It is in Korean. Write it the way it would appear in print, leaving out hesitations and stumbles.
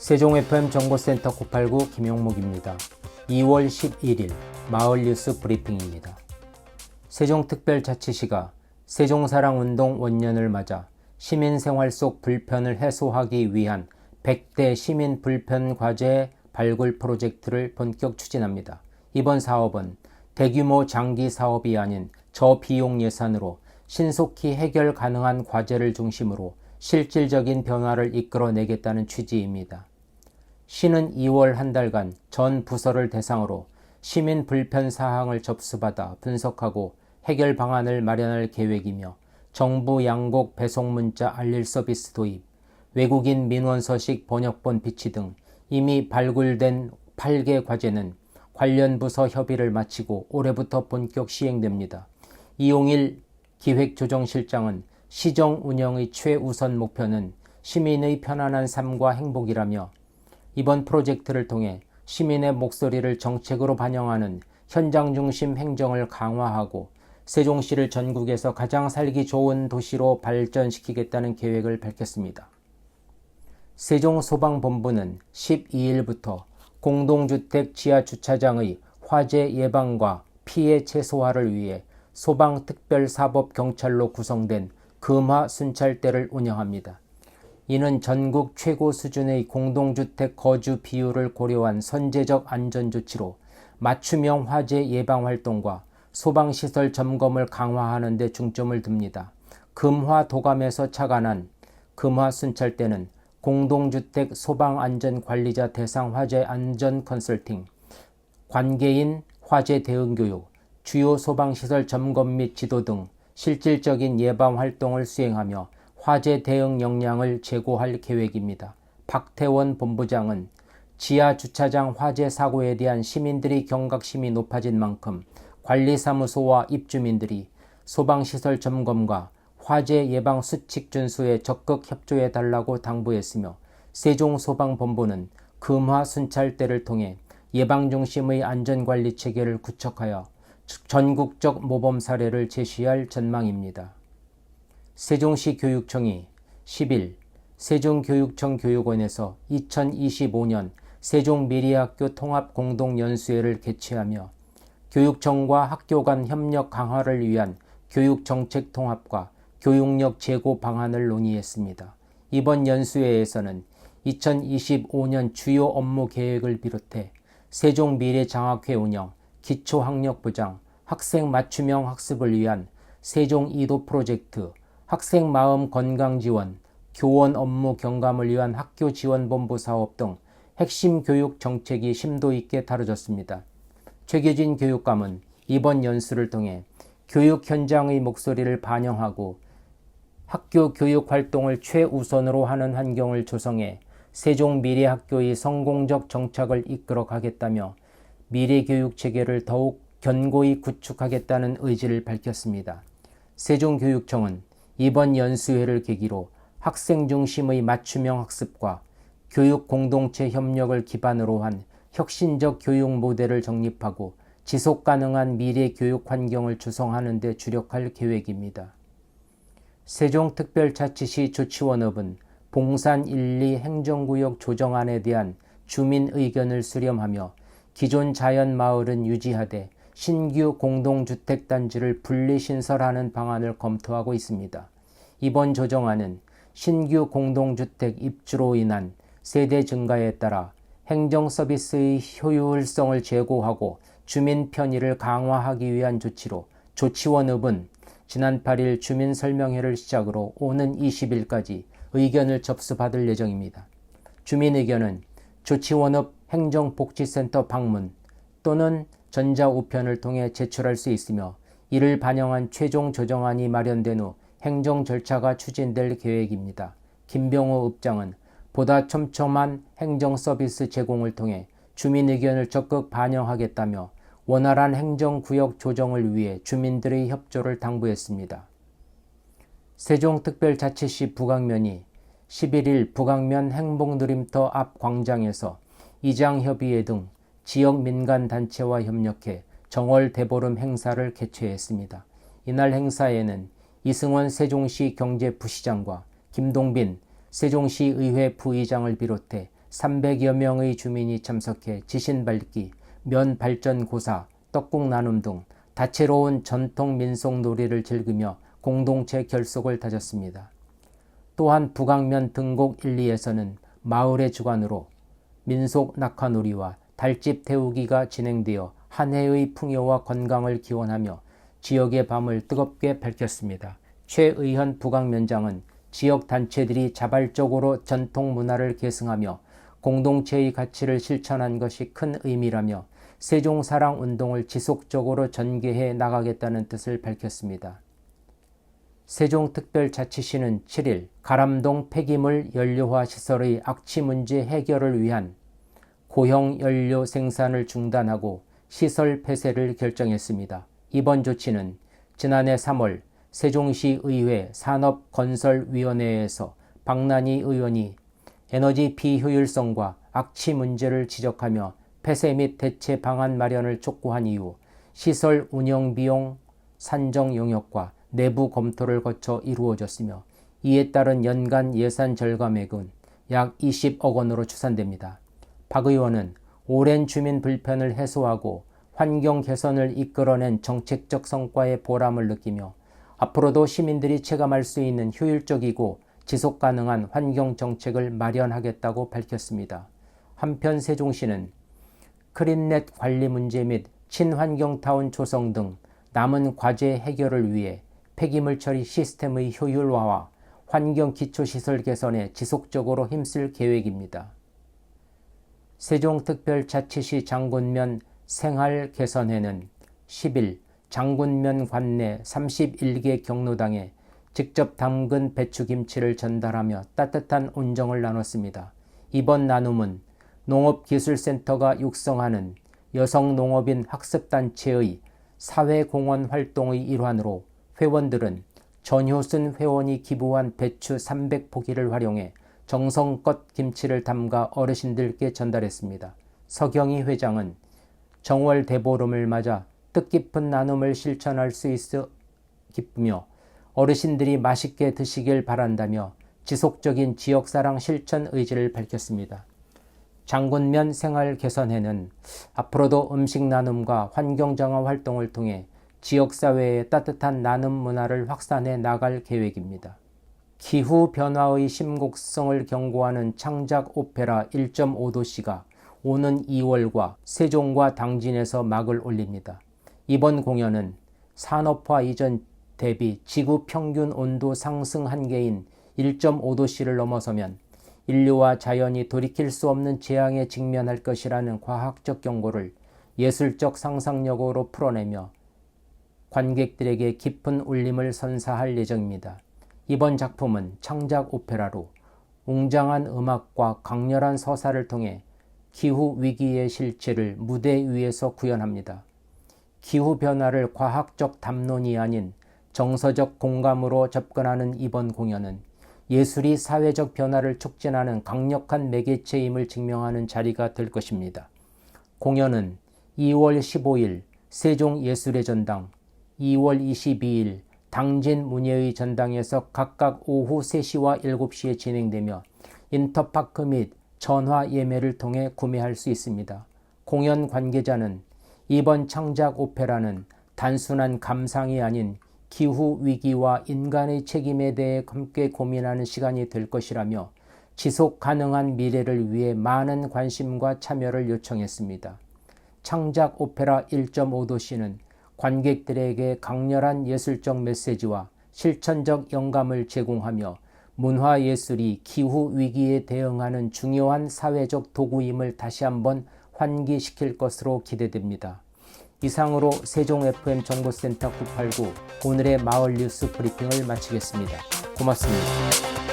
세종 FM 정보센터 989 김용묵입니다. 2월 11일 마을 뉴스 브리핑입니다. 세종특별자치시가 세종사랑운동 원년을 맞아 시민생활 속 불편을 해소하기 위한 100대 시민 불편 과제 발굴 프로젝트를 본격 추진합니다. 이번 사업은 대규모 장기 사업이 아닌 저비용 예산으로 신속히 해결 가능한 과제를 중심으로 실질적인 변화를 이끌어내겠다는 취지입니다. 시는 2월 한 달간 전 부서를 대상으로 시민 불편 사항을 접수받아 분석하고 해결 방안을 마련할 계획이며 정부 양곡 배송 문자 알릴 서비스 도입, 외국인 민원 서식 번역본 비치 등 이미 발굴된 8개 과제는 관련 부서 협의를 마치고 올해부터 본격 시행됩니다. 이용일 기획조정실장은 시정 운영의 최우선 목표는 시민의 편안한 삶과 행복이라며 이번 프로젝트를 통해 시민의 목소리를 정책으로 반영하는 현장 중심 행정을 강화하고 세종시를 전국에서 가장 살기 좋은 도시로 발전시키겠다는 계획을 밝혔습니다. 세종소방본부는 12일부터 공동주택 지하주차장의 화재 예방과 피해 최소화를 위해 소방특별사법경찰로 구성된 금화 순찰대를 운영합니다. 이는 전국 최고 수준의 공동주택 거주 비율을 고려한 선제적 안전조치로 맞춤형 화재 예방 활동과 소방시설 점검을 강화하는 데 중점을 둡니다. 금화 도감에서 착안한 금화 순찰대는 공동주택 소방안전관리자 대상 화재 안전 컨설팅, 관계인 화재 대응 교육, 주요 소방시설 점검 및 지도 등 실질적인 예방 활동을 수행하며 화재 대응 역량을 제고할 계획입니다. 박태원 본부장은 지하주차장 화재 사고에 대한 시민들의 경각심이 높아진 만큼 관리사무소와 입주민들이 소방시설 점검과 화재 예방 수칙 준수에 적극 협조해달라고 당부했으며 세종소방본부는 금화 순찰대를 통해 예방 중심의 안전관리 체계를 구축하여 전국적 모범 사례를 제시할 전망입니다. 세종시 교육청이 10일 세종교육청 교육원에서 2025년 세종미래학교 통합공동연수회를 개최하며 교육청과 학교 간 협력 강화를 위한 교육정책 통합과 교육력 제고 방안을 논의했습니다. 이번 연수회에서는 2025년 주요 업무 계획을 비롯해 세종미래장학회 운영, 기초학력 보장, 학생 맞춤형 학습을 위한 세종2도 프로젝트, 학생 마음 건강 지원, 교원 업무 경감을 위한 학교 지원본부 사업 등 핵심 교육 정책이 심도 있게 다뤄졌습니다. 최규진 교육감은 이번 연수를 통해 교육 현장의 목소리를 반영하고 학교 교육 활동을 최우선으로 하는 환경을 조성해 세종미래학교의 성공적 정착을 이끌어 가겠다며 미래교육 체계를 더욱 견고히 구축하겠다는 의지를 밝혔습니다. 세종교육청은 이번 연수회를 계기로 학생 중심의 맞춤형 학습과 교육 공동체 협력을 기반으로 한 혁신적 교육 모델을 정립하고 지속 가능한 미래 교육 환경을 조성하는 데 주력할 계획입니다. 세종특별자치시 조치원업은 봉산 1, 2 행정구역 조정안에 대한 주민 의견을 수렴하며 기존 자연마을은 유지하되 신규 공동주택단지를 분리신설하는 방안을 검토하고 있습니다. 이번 조정안은 신규 공동주택 입주로 인한 세대 증가에 따라 행정서비스의 효율성을 제고하고 주민 편의를 강화하기 위한 조치로 조치원읍은 지난 8일 주민설명회를 시작으로 오는 20일까지 의견을 접수받을 예정입니다. 주민 의견은 조치원읍 행정복지센터 방문 또는 전자우편을 통해 제출할 수 있으며 이를 반영한 최종 조정안이 마련된 후 행정 절차가 추진될 계획입니다. 김병호 읍장은 보다 촘촘한 행정서비스 제공을 통해 주민 의견을 적극 반영하겠다며 원활한 행정구역 조정을 위해 주민들의 협조를 당부했습니다. 세종특별자치시 북앙면이 11일 북앙면 행복누림터 앞 광장에서 이장협의회 등 지역 민간단체와 협력해 정월 대보름 행사를 개최했습니다. 이날 행사에는 이승원 세종시 경제부시장과 김동빈 세종시 의회 부의장을 비롯해 300여 명의 주민이 참석해 지신 밟기, 면 발전 고사, 떡국 나눔 등 다채로운 전통 민속 놀이를 즐기며 공동체 결속을 다졌습니다. 또한 북악면 등곡 1, 2에서는 마을의 주관으로 민속 낙하놀이와 달집 태우기가 진행되어 한 해의 풍요와 건강을 기원하며 지역의 밤을 뜨겁게 밝혔습니다. 최의현 북악면장은 지역 단체들이 자발적으로 전통 문화를 계승하며 공동체의 가치를 실천한 것이 큰 의미라며 세종사랑운동을 지속적으로 전개해 나가겠다는 뜻을 밝혔습니다. 세종특별자치시는 7일 가람동 폐기물 연료화 시설의 악취 문제 해결을 위한 고형 연료 생산을 중단하고 시설 폐쇄를 결정했습니다. 이번 조치는 지난해 3월 세종시의회 산업건설위원회에서 박난희 의원이 에너지 비효율성과 악취 문제를 지적하며 폐쇄 및 대체 방안 마련을 촉구한 이후 시설 운영 비용 산정 용역과 내부 검토를 거쳐 이루어졌으며 이에 따른 연간 예산 절감액은 약 20억 원으로 추산됩니다. 박 의원은 오랜 주민 불편을 해소하고 환경 개선을 이끌어낸 정책적 성과의 보람을 느끼며 앞으로도 시민들이 체감할 수 있는 효율적이고 지속 가능한 환경 정책을 마련하겠다고 밝혔습니다. 한편 세종시는 크린넷 관리 문제 및 친환경타운 조성 등 남은 과제 해결을 위해 폐기물 처리 시스템의 효율화와 환경 기초시설 개선에 지속적으로 힘쓸 계획입니다. 세종특별자치시 장군면 생활개선회는 10일 장군면 관내 31개 경로당에 직접 담근 배추김치를 전달하며 따뜻한 온정을 나눴습니다. 이번 나눔은 농업기술센터가 육성하는 여성농업인 학습단체의 사회공헌 활동의 일환으로 회원들은 전효순 회원이 기부한 배추 300포기를 활용해 정성껏 김치를 담가 어르신들께 전달했습니다. 서경희 회장은 정월 대보름을 맞아 뜻깊은 나눔을 실천할 수 있어 기쁘며 어르신들이 맛있게 드시길 바란다며 지속적인 지역사랑 실천 의지를 밝혔습니다. 장군면 생활개선회는 앞으로도 음식 나눔과 환경정화 활동을 통해 지역사회의 따뜻한 나눔 문화를 확산해 나갈 계획입니다. 기후변화의 심각성을 경고하는 창작 오페라 1.5도시가 오는 2월과 세종과 당진에서 막을 올립니다. 이번 공연은 산업화 이전 대비 지구 평균 온도 상승 한계인 1.5도씨를 넘어서면 인류와 자연이 돌이킬 수 없는 재앙에 직면할 것이라는 과학적 경고를 예술적 상상력으로 풀어내며 관객들에게 깊은 울림을 선사할 예정입니다. 이번 작품은 창작 오페라로 웅장한 음악과 강렬한 서사를 통해 기후위기의 실체를 무대 위에서 구현합니다. 기후변화를 과학적 담론이 아닌 정서적 공감으로 접근하는 이번 공연은 예술이 사회적 변화를 촉진하는 강력한 매개체임을 증명하는 자리가 될 것입니다. 공연은 2월 15일 세종예술의 전당, 2월 22일 당진 문예의 전당에서 각각 오후 3시와 7시에 진행되며 인터파크 및 전화 예매를 통해 구매할 수 있습니다. 공연 관계자는 이번 창작 오페라는 단순한 감상이 아닌 기후위기와 인간의 책임에 대해 함께 고민하는 시간이 될 것이라며 지속 가능한 미래를 위해 많은 관심과 참여를 요청했습니다. 창작 오페라 1.5도시는 관객들에게 강렬한 예술적 메시지와 실천적 영감을 제공하며 문화예술이 기후위기에 대응하는 중요한 사회적 도구임을 다시 한번 환기시킬 것으로 기대됩니다. 이상으로 세종FM 정보센터 989 오늘의 마을 뉴스 브리핑을 마치겠습니다. 고맙습니다.